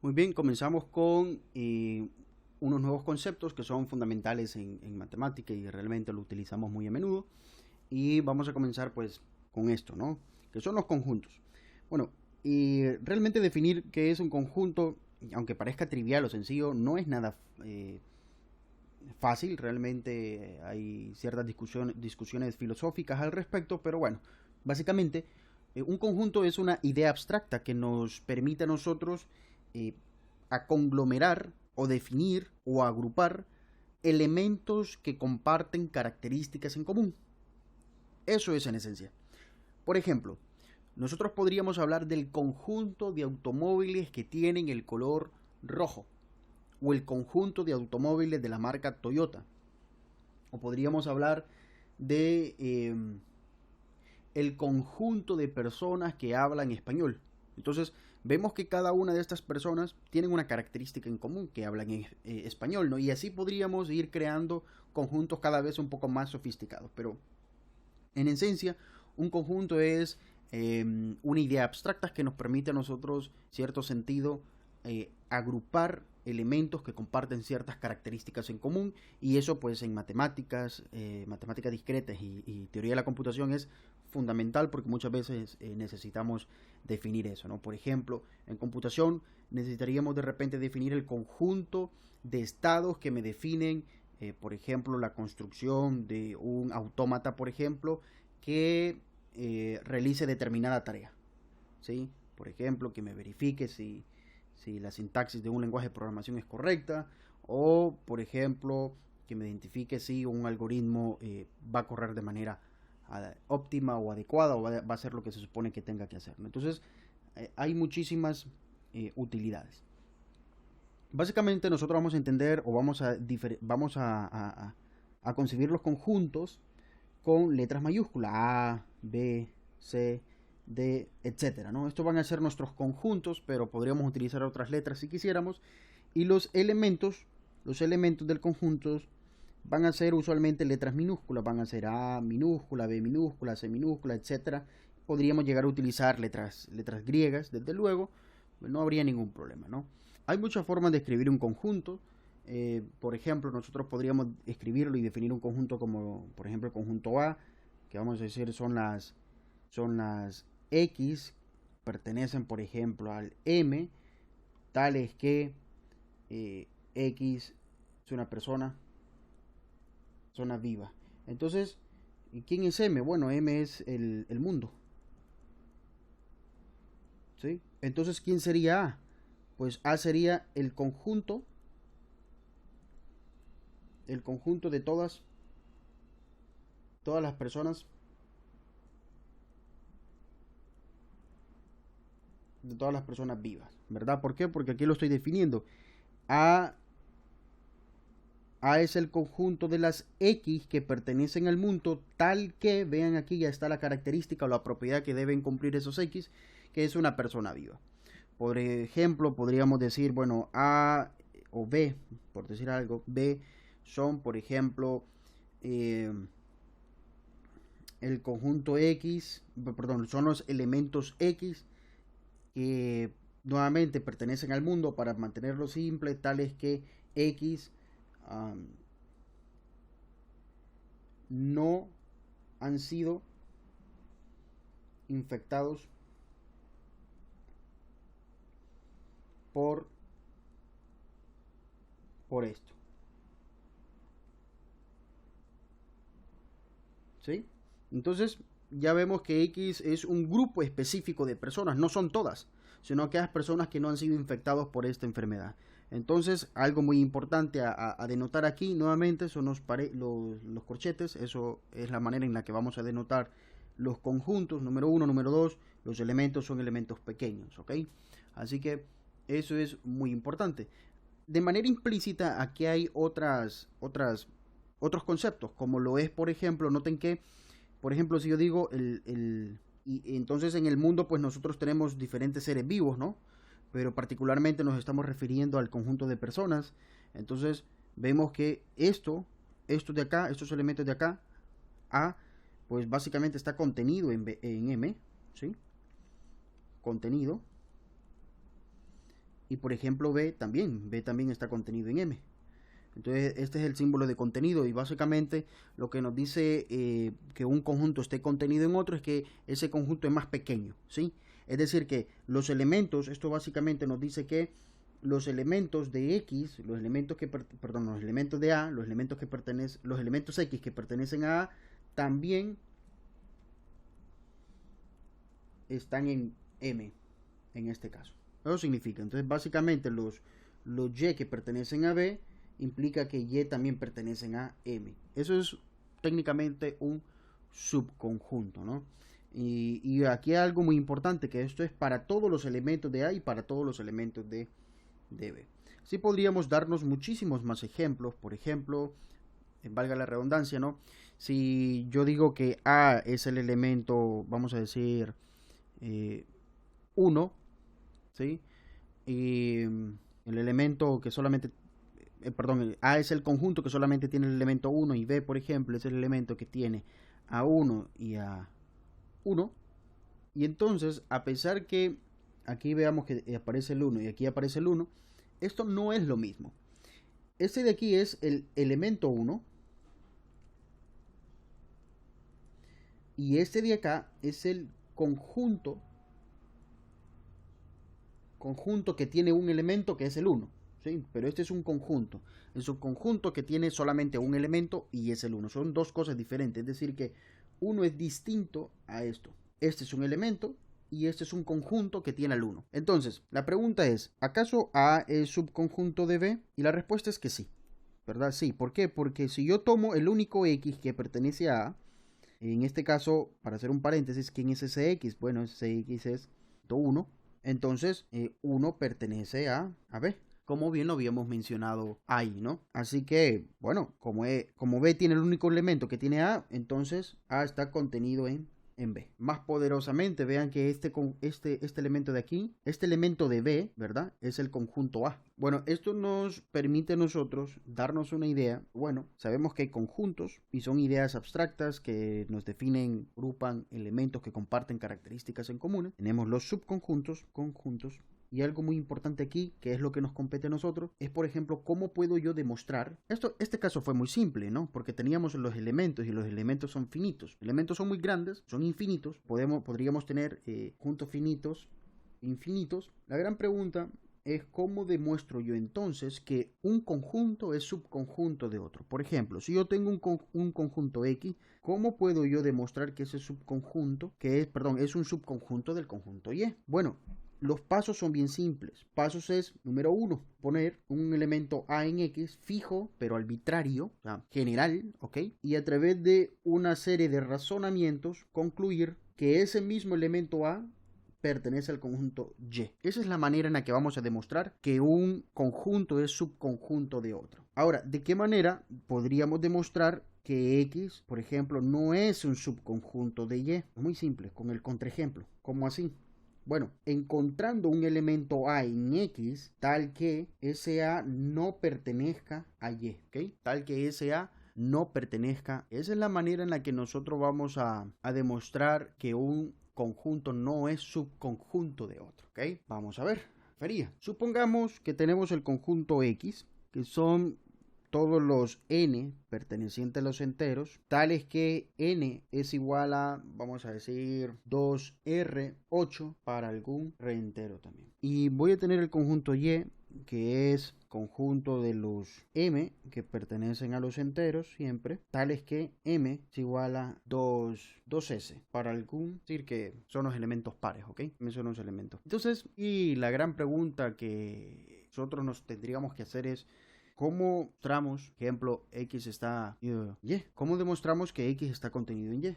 Muy bien, comenzamos con unos nuevos conceptos que son fundamentales en matemática y realmente lo utilizamos muy a menudo. Y vamos a comenzar pues con esto, ¿no? Que son los conjuntos. Bueno, y realmente definir qué es un conjunto, aunque parezca trivial o sencillo, no es nada fácil. Realmente hay ciertas discusiones filosóficas al respecto, pero bueno, básicamente un conjunto es una idea abstracta que nos permite a nosotros eh, a conglomerar o definir o agrupar elementos que comparten características en común. Eso es en esencia. Por ejemplo, nosotros podríamos hablar del conjunto de automóviles que tienen el color rojo o el conjunto de automóviles de la marca Toyota. O podríamos hablar de el conjunto de personas que hablan español. Entonces, vemos que cada una de estas personas tienen una característica en común, que hablan español, ¿no? Y así podríamos ir creando conjuntos cada vez un poco más sofisticados. Pero, en esencia, un conjunto es una idea abstracta que nos permite a nosotros, cierto sentido, agrupar elementos que comparten ciertas características en común, y eso pues en matemáticas, matemáticas discretas y teoría de la computación es fundamental porque muchas veces necesitamos definir eso, ¿no? Por ejemplo, en computación necesitaríamos de repente definir el conjunto de estados que me definen, por ejemplo, la construcción de un autómata, por ejemplo, que realice determinada tarea, ¿sí? Por ejemplo, que me verifique si la sintaxis de un lenguaje de programación es correcta, o, por ejemplo, que me identifique si un algoritmo va a correr de manera óptima o adecuada o va a hacer lo que se supone que tenga que hacer, ¿no? Entonces, hay muchísimas utilidades. Básicamente nosotros vamos a entender o vamos a concebir los conjuntos con letras mayúsculas A, B, C, D, etcétera, ¿no? Estos van a ser nuestros conjuntos, pero podríamos utilizar otras letras si quisiéramos. Y los elementos del conjunto van a ser usualmente letras minúsculas, van a ser A minúscula, B minúscula, C minúscula, etcétera. Podríamos llegar a utilizar letras griegas, desde luego, no habría ningún problema, ¿no? Hay muchas formas de escribir un conjunto. Por ejemplo, nosotros podríamos escribirlo y definir un conjunto como, por ejemplo, el conjunto A, que vamos a decir son las X, pertenecen, por ejemplo, al M, tales que X es una persona viva. Entonces, ¿quién es M? Bueno, M es el mundo, ¿sí? Entonces, ¿quién sería A? Pues A sería el conjunto de todas las personas, vivas, ¿verdad? ¿Por qué? Porque aquí lo estoy definiendo. A, A es el conjunto de las X que pertenecen al mundo, tal que, vean aquí ya está la característica o la propiedad que deben cumplir esos X, que es una persona viva. Por ejemplo, podríamos decir, bueno, A o B, por decir algo, B son, por ejemplo, eh, el conjunto X, perdón, son los elementos X que nuevamente pertenecen al mundo, para mantenerlo simple, tales que X um, no han sido infectados por, por esto, ¿sí? Entonces ya vemos que X es un grupo específico de personas, no son todas, sino aquellas personas que no han sido infectados por esta enfermedad. Entonces, algo muy importante a denotar aquí nuevamente son los corchetes. Eso es la manera en la que vamos a denotar los conjuntos. Número uno, número dos, los elementos son elementos pequeños, ¿ok? Así que eso es muy importante. De manera implícita, aquí hay otros conceptos, como lo es, por ejemplo, noten que, por ejemplo, si yo digo y entonces en el mundo, pues nosotros tenemos diferentes seres vivos, ¿no? Pero particularmente nos estamos refiriendo al conjunto de personas. Entonces vemos que esto de acá, estos elementos de acá, A, pues básicamente está contenido en M, ¿sí? Contenido Y por ejemplo B también está contenido en M. Entonces este es el símbolo de contenido y básicamente lo que nos dice que un conjunto esté contenido en otro es que ese conjunto es más pequeño, ¿sí? Es decir que los elementos, esto básicamente nos dice que los elementos de X, los elementos de A, los elementos X que pertenecen a A, también están en M, en este caso. Eso significa, entonces básicamente los Y que pertenecen a B implica que Y también pertenecen a M. Eso es técnicamente un subconjunto, ¿no? Y aquí hay algo muy importante, que esto es para todos los elementos de A y para todos los elementos de B. Sí podríamos darnos muchísimos más ejemplos, por ejemplo, valga la redundancia, ¿no? Si yo digo que A es el elemento, vamos a decir, 1, ¿sí? Y el elemento que solamente, A es el conjunto que solamente tiene el elemento 1 y B, por ejemplo, es el elemento que tiene a 1 y a 1. Y entonces, a pesar que aquí veamos que aparece el 1 y aquí aparece el 1, esto no es lo mismo. Este de aquí es el elemento 1 y este de acá es el conjunto que tiene un elemento que es el 1, ¿sí? Pero este es un conjunto que tiene solamente un elemento y es el 1. Son dos cosas diferentes, es decir que uno es distinto a esto. Este es un elemento y este es un conjunto que tiene el 1. Entonces, la pregunta es, ¿acaso A es subconjunto de B? Y la respuesta es que sí, ¿verdad? Sí, ¿por qué? Porque si yo tomo el único X que pertenece a A, en este caso, para hacer un paréntesis, ¿quién es ese X? Bueno, ese X es 1. Entonces, 1 pertenece a B, como bien lo habíamos mencionado ahí, ¿no? Así que, bueno, como B tiene el único elemento que tiene A, entonces A está contenido en B. Más poderosamente, vean que este elemento de aquí, este elemento de B, ¿verdad? Es el conjunto A. Bueno, esto nos permite a nosotros darnos una idea. Bueno, sabemos que hay conjuntos y son ideas abstractas que nos definen, agrupan elementos que comparten características en común. Tenemos los subconjuntos, conjuntos. Y algo muy importante aquí, que es lo que nos compete a nosotros, es por ejemplo, ¿cómo puedo yo demostrar? Este caso fue muy simple, ¿no? Porque teníamos los elementos y los elementos son finitos. Los elementos son muy grandes, son infinitos. Podríamos tener conjuntos infinitos. La gran pregunta es cómo demuestro yo entonces que un conjunto es subconjunto de otro. Por ejemplo, si yo tengo un conjunto X, ¿cómo puedo yo demostrar que ese subconjunto, es un subconjunto del conjunto Y? Bueno, los pasos son bien simples. Pasos es, número 1, poner un elemento A en X fijo, pero arbitrario, o sea, general, ¿ok? Y a través de una serie de razonamientos, concluir que ese mismo elemento A pertenece al conjunto Y. Esa es la manera en la que vamos a demostrar que un conjunto es subconjunto de otro. Ahora, ¿de qué manera podríamos demostrar que X, por ejemplo, no es un subconjunto de Y? Muy simple, con el contraejemplo. ¿Cómo así? Bueno, encontrando un elemento A en X tal que ese A no pertenezca a Y, ¿ok? Tal que ese A no pertenezca. Esa es la manera en la que nosotros vamos a demostrar que un conjunto no es subconjunto de otro, ¿ok? Vamos a ver. Supongamos que tenemos el conjunto X, que son todos los n pertenecientes a los enteros, tales que n es igual a, vamos a decir, 2R8 para algún reentero también. Y voy a tener el conjunto Y, que es conjunto de los m que pertenecen a los enteros siempre, tales que m es igual a 2S para algún, es decir, que son los elementos pares, ¿ok? Son los elementos. Entonces, y la gran pregunta que nosotros nos tendríamos que hacer es, ¿cómo demostramos, ejemplo, X está Y? ¿Cómo demostramos que X está contenido en Y?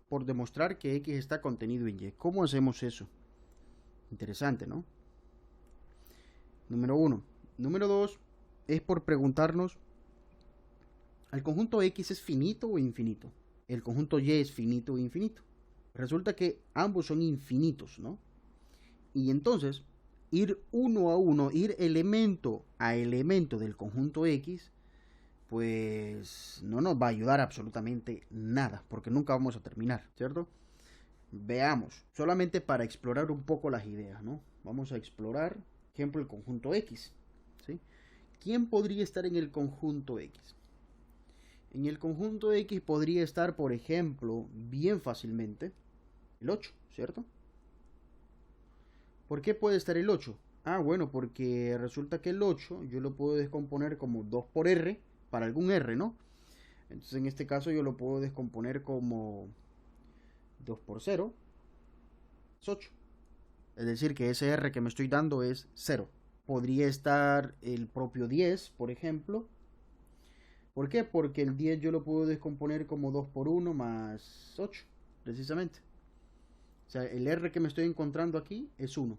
Por demostrar que X está contenido en Y. ¿Cómo hacemos eso? Interesante, ¿no? Número 1. Número 2 es por preguntarnos, ¿el conjunto X es finito o infinito? El conjunto Y es finito o infinito. Resulta que ambos son infinitos, ¿no? Y entonces, ir uno a uno, ir elemento a elemento del conjunto X, pues no nos va a ayudar absolutamente nada, porque nunca vamos a terminar, ¿cierto? Veamos, solamente para explorar un poco las ideas, ¿no? Vamos a explorar, por ejemplo, el conjunto X, ¿sí? ¿Quién podría estar en el conjunto X? En el conjunto X podría estar, por ejemplo, bien fácilmente, el 8, ¿cierto? ¿Por qué puede estar el 8? Ah, bueno, porque resulta que el 8 yo lo puedo descomponer como 2 por R, para algún R, ¿no? Entonces en este caso yo lo puedo descomponer como 2 por 0 es 8. Es decir, que ese R que me estoy dando es 0. Podría estar el propio 10, por ejemplo. ¿Por qué? Porque el 10 yo lo puedo descomponer como 2 por 1 más 8, precisamente. O sea, el R que me estoy encontrando aquí es 1.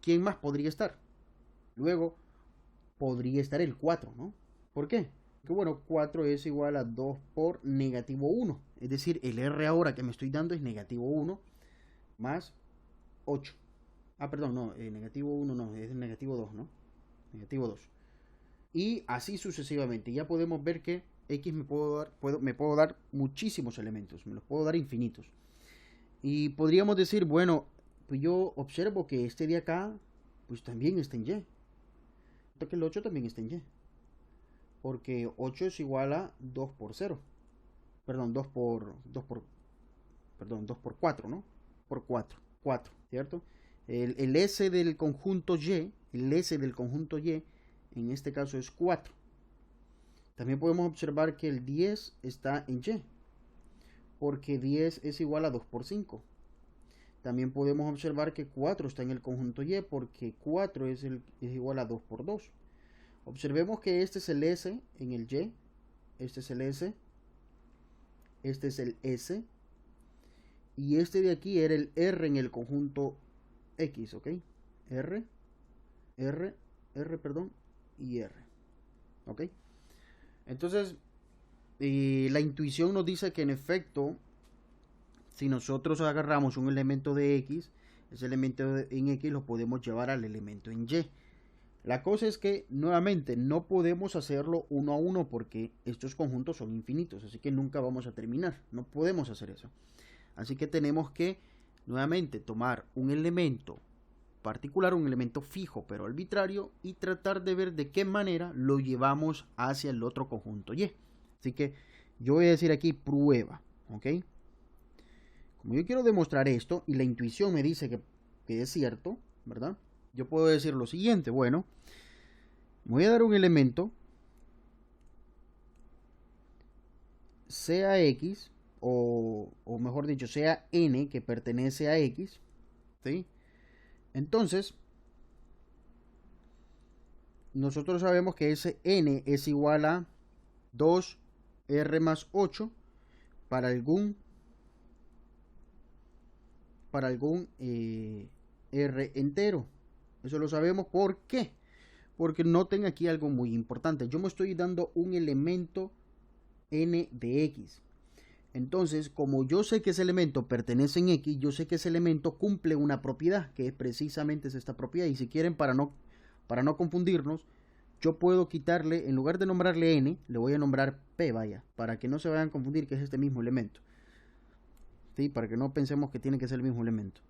¿Quién más podría estar? Luego, podría estar el 4, ¿no? ¿Por qué? Porque bueno, 4 es igual a 2 por negativo 1. Es decir, el R ahora que me estoy dando es negativo 1 más 8. Ah, perdón, no, negativo 1 no, es negativo 2, ¿no? Negativo 2. Y así sucesivamente. Ya podemos ver que X me puedo dar muchísimos elementos, me los puedo dar infinitos. Y podríamos decir, bueno, pues yo observo que este de acá, pues también está en Y. Que el 8 también está en Y. Porque 8 es igual a 2 por 0. Perdón, 2 por 4, ¿no? Por 4, 4, ¿cierto? El S del conjunto Y, el S del conjunto Y, en este caso es 4. También podemos observar que el 10 está en Y, porque 10 es igual a 2 por 5. También podemos observar que 4 está en el conjunto Y, porque 4 es igual a 2 por 2. Observemos que este es el S en el Y, este es el S, este es el S, y este de aquí era el R en el conjunto X, ¿ok? R, perdón, y R, ¿ok? Entonces, la intuición nos dice que en efecto, si nosotros agarramos un elemento de X, ese elemento en X lo podemos llevar al elemento en Y. La cosa es que, nuevamente, no podemos hacerlo uno a uno porque estos conjuntos son infinitos, así que nunca vamos a terminar, no podemos hacer eso. Así que tenemos que, nuevamente, tomar un elemento particular, un elemento fijo pero arbitrario, y tratar de ver de qué manera lo llevamos hacia el otro conjunto Y. Así que yo voy a decir aquí prueba, ¿ok? Como yo quiero demostrar esto y la intuición me dice que es cierto, ¿verdad? Yo puedo decir lo siguiente, bueno, voy a dar un elemento, sea X, o mejor dicho, sea N, que pertenece a X, ¿sí? Entonces, nosotros sabemos que ese N es igual a 2R más 8 para algún R entero. Eso lo sabemos. ¿Por qué? Porque noten aquí algo muy importante. Yo me estoy dando un elemento N de X. Entonces, como yo sé que ese elemento pertenece en X, yo sé que ese elemento cumple una propiedad, que es precisamente esta propiedad. Y si quieren, para no confundirnos, yo puedo quitarle, en lugar de nombrarle N, le voy a nombrar P, vaya, para que no se vayan a confundir que es este mismo elemento. ¿Sí? Para que no pensemos que tiene que ser el mismo elemento.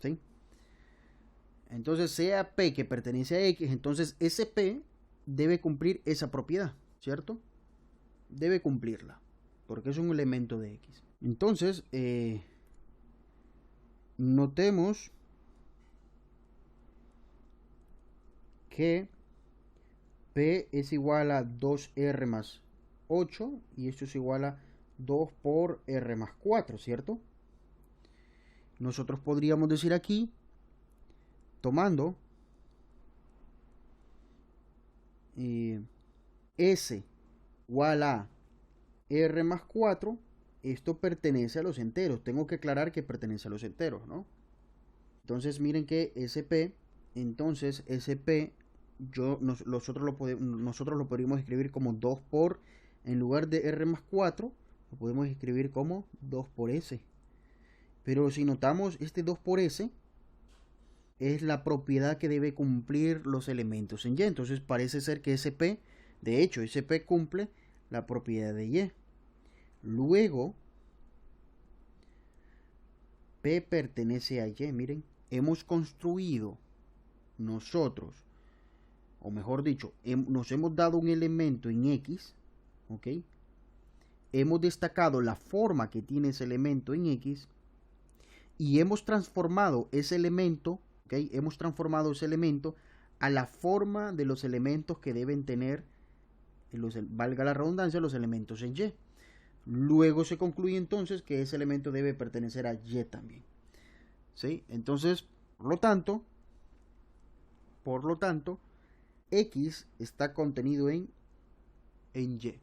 ¿Sí? Entonces, sea P que pertenece a X, entonces ese P debe cumplir esa propiedad, ¿cierto? Debe cumplirla, porque es un elemento de X. Entonces, notemos que P es igual a 2R más 8 y esto es igual a 2 por R más 4, ¿cierto? Nosotros podríamos decir aquí, tomando S igual a R más 4, esto pertenece a los enteros. Tengo que aclarar que pertenece a los enteros, ¿no? Entonces miren que SP, entonces SP, nosotros lo podríamos escribir como 2 por, en lugar de R más 4, lo podemos escribir como 2 por S. Pero si notamos, este 2 por S es la propiedad que debe cumplir los elementos en Y. Entonces parece ser que SP De hecho, ese P cumple la propiedad de Y. Luego, P pertenece a Y. Miren, hemos construido nosotros, o mejor dicho, nos hemos dado un elemento en X, ¿ok? Hemos destacado la forma que tiene ese elemento en X y hemos transformado ese elemento, ¿ok? Hemos transformado ese elemento a la forma de los elementos que deben tener, valga la redundancia, los elementos en Y. Luego se concluye entonces que ese elemento debe pertenecer a Y también. ¿Sí? Entonces, por lo tanto, X está contenido en Y.